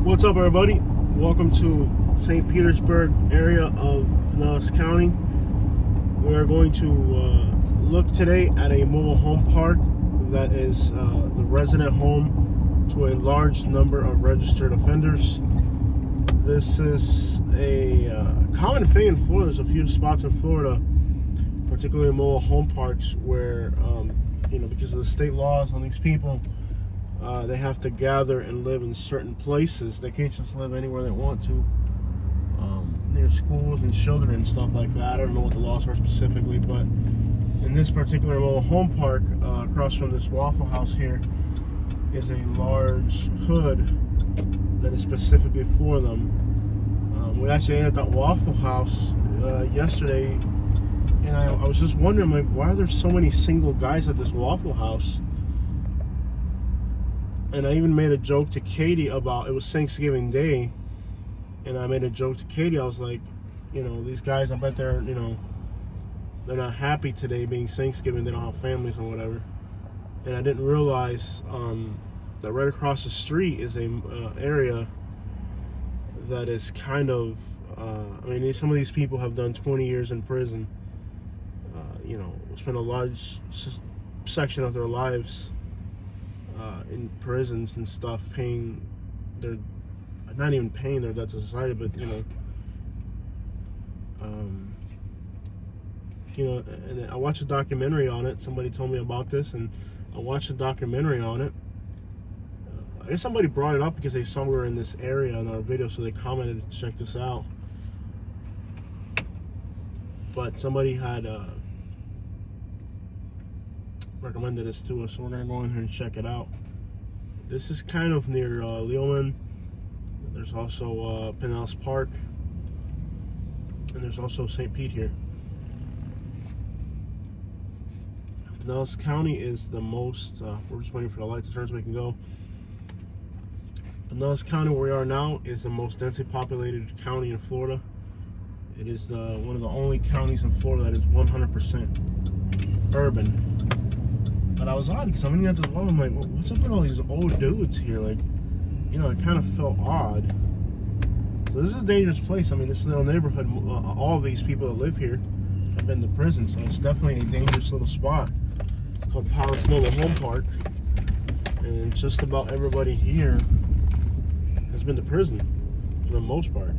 What's up, everybody? Welcome to St. Petersburg area of Pinellas County. We are going to look today at a mobile home park that is the resident home to a large number of registered offenders. This is a common thing in Florida. There's a few spots in Florida, particularly mobile home parks, where because of the state laws on these people, they have to gather and live in certain places. They can't just live anywhere they want to, near schools and children and stuff like that. I don't know what the laws are specifically, but in this particular mobile home park, across from this Waffle House here, is a large hood that is specifically for them. We actually ate at that Waffle House yesterday, and I was just wondering, like, why are there so many single guys at this Waffle House? And I even made a joke to Katie about, it was Thanksgiving Day, and I made a joke to Katie. I was like, these guys, I bet they're not happy today being Thanksgiving. They don't have families or whatever. And I didn't realize that right across the street is a area that is kind of, some of these people have done 20 years in prison. Spent a large section of their lives in prisons and stuff, paying their, not even paying their debt to society, but and I watched a documentary on it. Somebody told me about this, and I watched a documentary on it. I guess somebody brought it up because they saw we were in this area in our video, so they commented to check this out. But somebody had recommended this to us, so we're gonna go in here and check it out. This is kind of near Leoman. There's also Pinellas Park, and there's also St. Pete here. Pinellas County is the most, we're just waiting for the light to turn so we can go. Pinellas County, where we are now, is the most densely populated county in Florida. It is one of the only counties in Florida that is 100% urban. But I was odd because I'm looking at this wall, I'm like, what's up with all these old dudes here? Like, it kind of felt odd. So this is a dangerous place. I mean, this little neighborhood, all of these people that live here have been to prison, so it's definitely a dangerous little spot. It's called Palace Mobile Home Park, and just about everybody here has been to prison for the most part.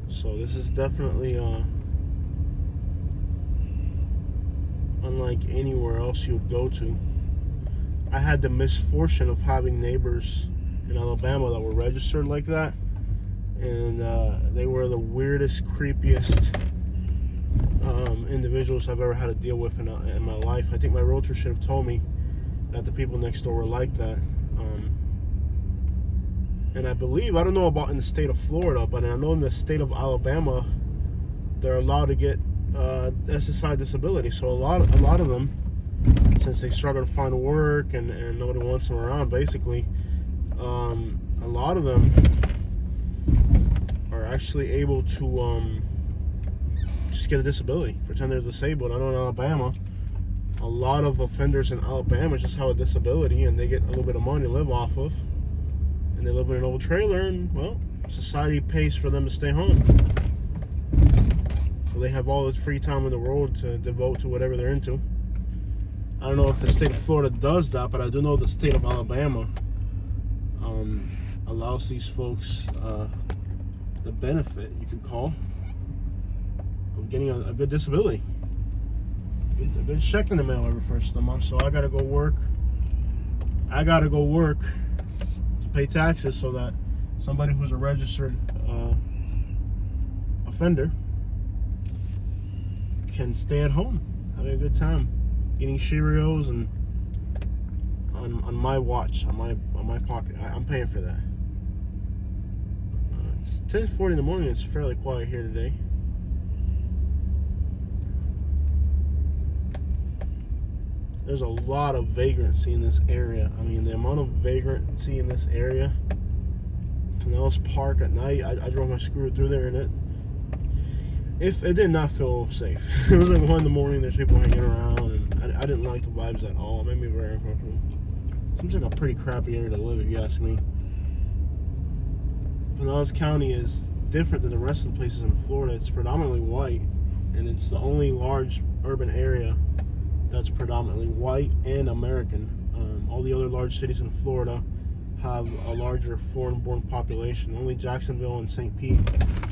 So this is definitely unlike anywhere else you would go to. I had the misfortune of having neighbors in Alabama that were registered like that, and they were the weirdest, creepiest individuals I've ever had to deal with in my life. I think my realtor should have told me that the people next door were like that. And I believe, I don't know about in the state of Florida, but I know in the state of Alabama, they're allowed to get SSI disability. So a lot of them, since they struggle to find work and nobody wants them around, basically, a lot of them are actually able to just get a disability, pretend they're disabled. I know in Alabama, a lot of offenders in Alabama just have a disability, and they get a little bit of money to live off of, and they live in an old trailer, and, well, society pays for them to stay home. So they have all the free time in the world to devote to whatever they're into. I don't know if the state of Florida does that, but I do know the state of Alabama allows these folks the benefit, you could call, of getting a good disability. A good check in the mail every first of the month. So I gotta go work. To pay taxes so that somebody who's a registered offender can stay at home, having a good time, eating Cheerios and on my watch, on my pocket. I'm paying for that. It's 10:40 in the morning. It's fairly quiet here today. There's a lot of vagrancy in this area. I mean, the amount of vagrancy in this area. Pinellas Park at night, I drove my scooter through there, and it did not feel safe. It was like 1 in the morning. There's people hanging around, and I didn't like the vibes at all. It made me very uncomfortable. Seems like a pretty crappy area to live, if you ask me. Pinellas County is different than the rest of the places in Florida. It's predominantly white, and it's the only large urban area that's predominantly white and American. All the other large cities in Florida have a larger foreign-born population. Only Jacksonville and St. Pete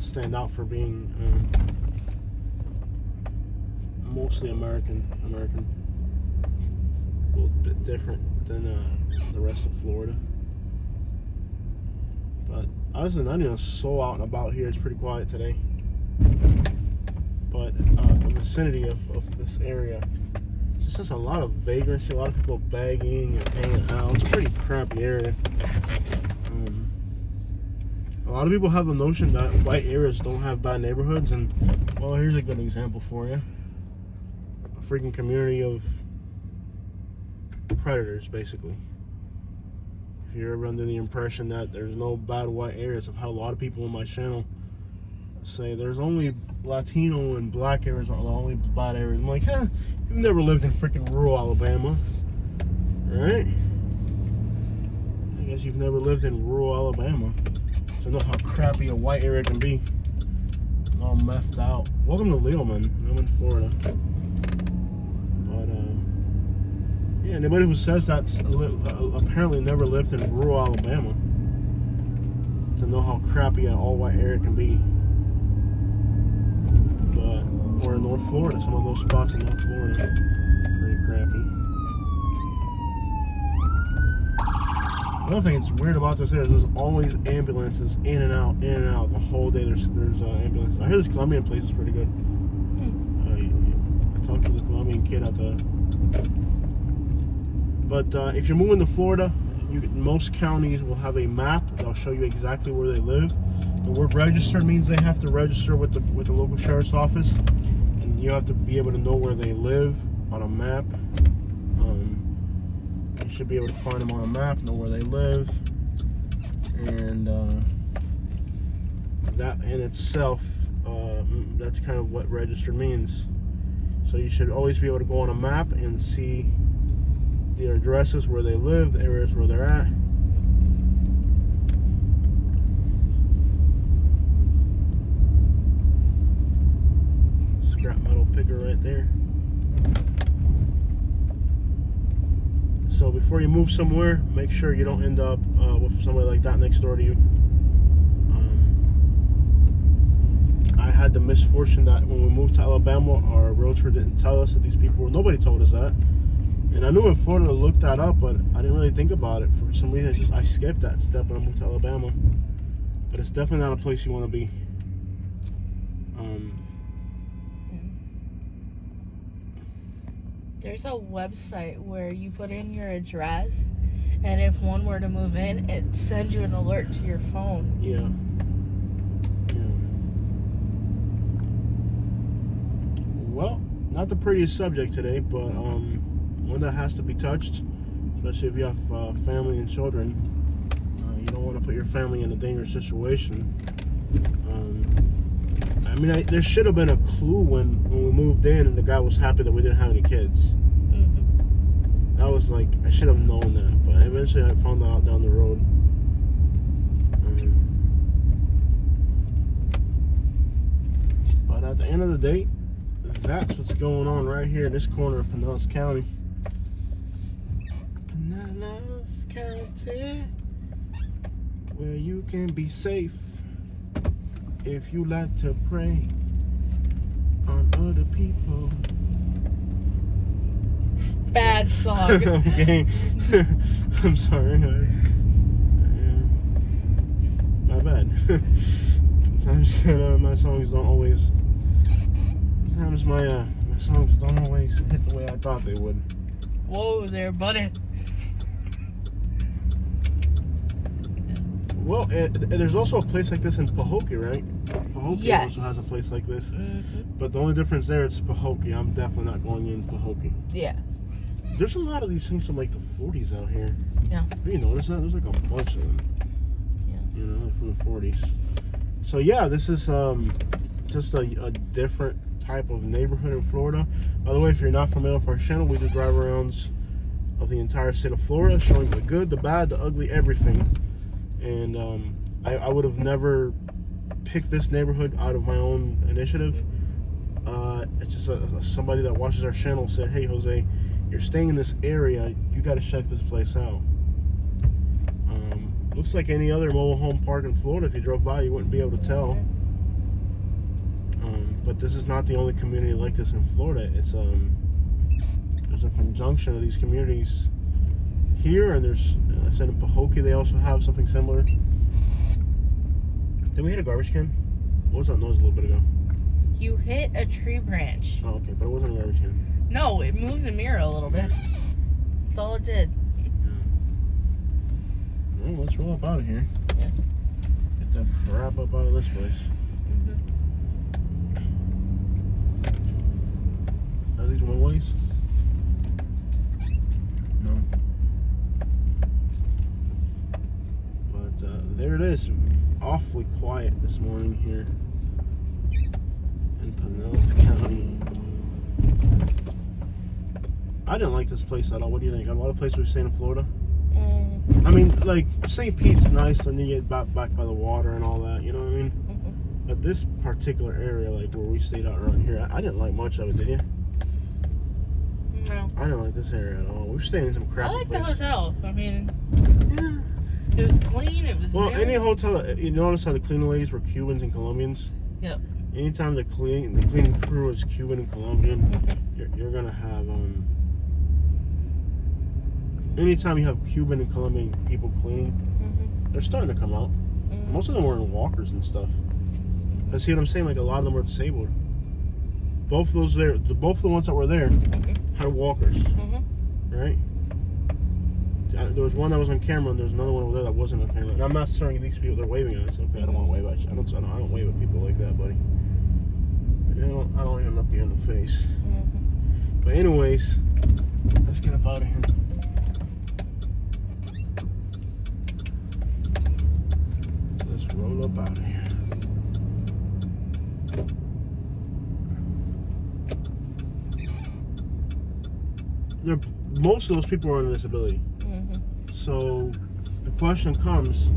stand out for being mostly American. A little bit different than the rest of Florida. But other than that, it's so out and about here. It's pretty quiet today. But the vicinity of this area just has a lot of vagrancy, a lot of people begging and hanging out. It's a pretty crappy area. A lot of people have the notion that white areas don't have bad neighborhoods, and well, here's a good example for you. A freaking community of predators, basically. If you're ever under the impression that there's no bad white areas, I've had a lot of people on my channel say there's only Latino and black areas are the only bad areas. I'm like, you've never lived in freaking rural Alabama, right? I guess you've never lived in rural Alabama to know how crappy a white area can be. And all meffed out. Welcome to Leoman. I'm in Florida. But yeah, anybody who says that's apparently never lived in rural Alabama to know how crappy an all-white area can be. Or in North Florida, some of those spots in North Florida, pretty crappy. Another thing that's weird about this is there's always ambulances in and out the whole day. There's ambulances. I hear this Colombian place is pretty good. I talked to the Colombian kid at the. But if you're moving to Florida, most counties will have a map that'll show you exactly where they live. The word register means they have to register with the local sheriff's office, and you have to be able to know where they live on a map. You should be able to find them on a map, know where they live, and that in itself, that's kind of what register means. So you should always be able to go on a map and see their addresses, where they live, the areas where they're at. Scrap metal picker right there. So before you move somewhere, make sure you don't end up with somebody like that next door to you. I had the misfortune that when we moved to Alabama, our realtor didn't tell us that these people were. Nobody told us that. And I knew in Florida to look that up, but I didn't really think about it. For some reason, I skipped that step when I moved to Alabama. But it's definitely not a place you want to be. There's a website where you put in your address, and if one were to move in, it sends you an alert to your phone. Yeah. Well, not the prettiest subject today, but one that has to be touched, especially if you have family and children. You don't want to put your family in a dangerous situation. I mean, there should have been a clue when we moved in, and the guy was happy that we didn't have any kids. Mm-hmm. That was like, I should have known that, but eventually I found that out down the road. But at the end of the day, that's what's going on right here in this corner of Pinellas County. Pinellas County, where you can be safe if you like to prey on other people. Bad song. Okay. I'm sorry. My bad. Sometimes my songs don't always. Sometimes my songs don't always hit the way I thought they would. Whoa there, buddy. Well, there's also a place like this in Pahokee, right? Pahokee yes. also has a place like this. Mm-hmm. But the only difference there, it's Pahokee. I'm definitely not going in Pahokee. Yeah. There's a lot of these things from like the 40s out here. Yeah. Have you noticed that? There's like a bunch of them. Yeah. You know, from the 40s. So yeah, this is just a different type of neighborhood in Florida. By the way, if you're not familiar with our channel, we do drive-arounds of the entire state of Florida, showing the good, the bad, the ugly, everything. And I would have never picked this neighborhood out of my own initiative. It's just somebody that watches our channel said, hey, Jose, you're staying in this area, you got to check this place out. Looks like any other mobile home park in Florida. If you drove by, you wouldn't be able to tell. But this is not the only community like this in Florida. It's there's a conjunction of these communities here, and there's, I said in Pahokee they also have something similar. Did we hit a garbage can? What was that noise a little bit ago? You hit a tree branch. Oh, okay, but it wasn't a garbage can. No, it moved the mirror a little bit. That's all it did. Yeah. Well, let's roll up out of here. Yeah. Get that crap up out of this place. Are these one-ways? No. But there it is. Awfully quiet this morning here in Pinellas County. I didn't like this place at all. What do you think? A lot of places we've stayed in Florida. I mean, like, St. Pete's nice when you get back by the water and all that, you know what I mean? But this particular area, like where we stayed out around here, I didn't like much of it, did you? No. I didn't like this area at all. We were staying in some crappy I like the places. hotel. I mean, it was clean. It was Well, new. any hotel, you notice how the cleaning ladies were Cubans and Colombians? Yep. Anytime the cleaning crew is Cuban and Colombian, you're gonna have anytime you have Cuban and Colombian people cleaning, they're starting to come out. Most of them were in walkers and stuff. But see what I'm saying? Like, a lot of them were disabled. Both of those there, both of the ones that were there had walkers, right? There was one that was on camera, and there's another one over there that wasn't on camera. And I'm not showing these people; they're waving at us. Okay, I don't want to wave at you. I don't wave at people like that, buddy. I don't even look you in the face. But anyways, let's get up out of here. Let's roll up out of here. Most of those people are on disability. So the question comes,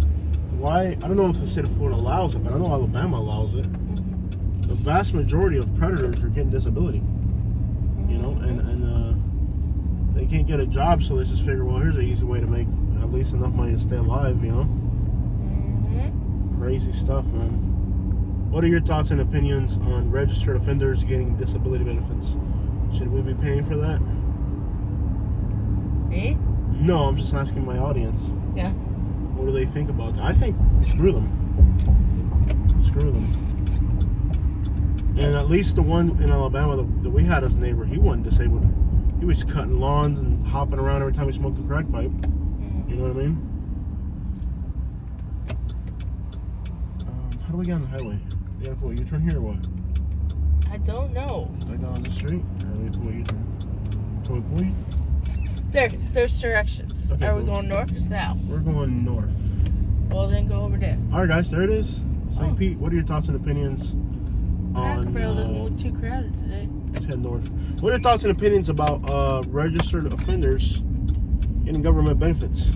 why? I don't know if the state of Florida allows it, but I know Alabama allows it. The vast majority of predators are getting disability, you know, and they can't get a job, so they just figure, well, here's an easy way to make at least enough money to stay alive, you know. Crazy stuff, man. What are your thoughts and opinions on registered offenders getting disability benefits? Should we be paying for that? Me? No, I'm just asking my audience. Yeah. What do they think about that? I think screw them. Screw them. And at least the one in Alabama that we had as a neighbor, he wasn't disabled. He was cutting lawns and hopping around every time he smoked a crack pipe. You know what I mean? How do we get on the highway? You gotta pull a U-turn here or what? I don't know. Like down the street? Or do we pull a U-turn? Pull a pulley? There's directions. Okay, Are we going north or south? We're going north. Well, then go over there. Alright guys, there it is. St. Pete, what are your thoughts and opinions Cracker on... Barrel doesn't look too crowded today. Let's head north. What are your thoughts and opinions about registered offenders getting government benefits?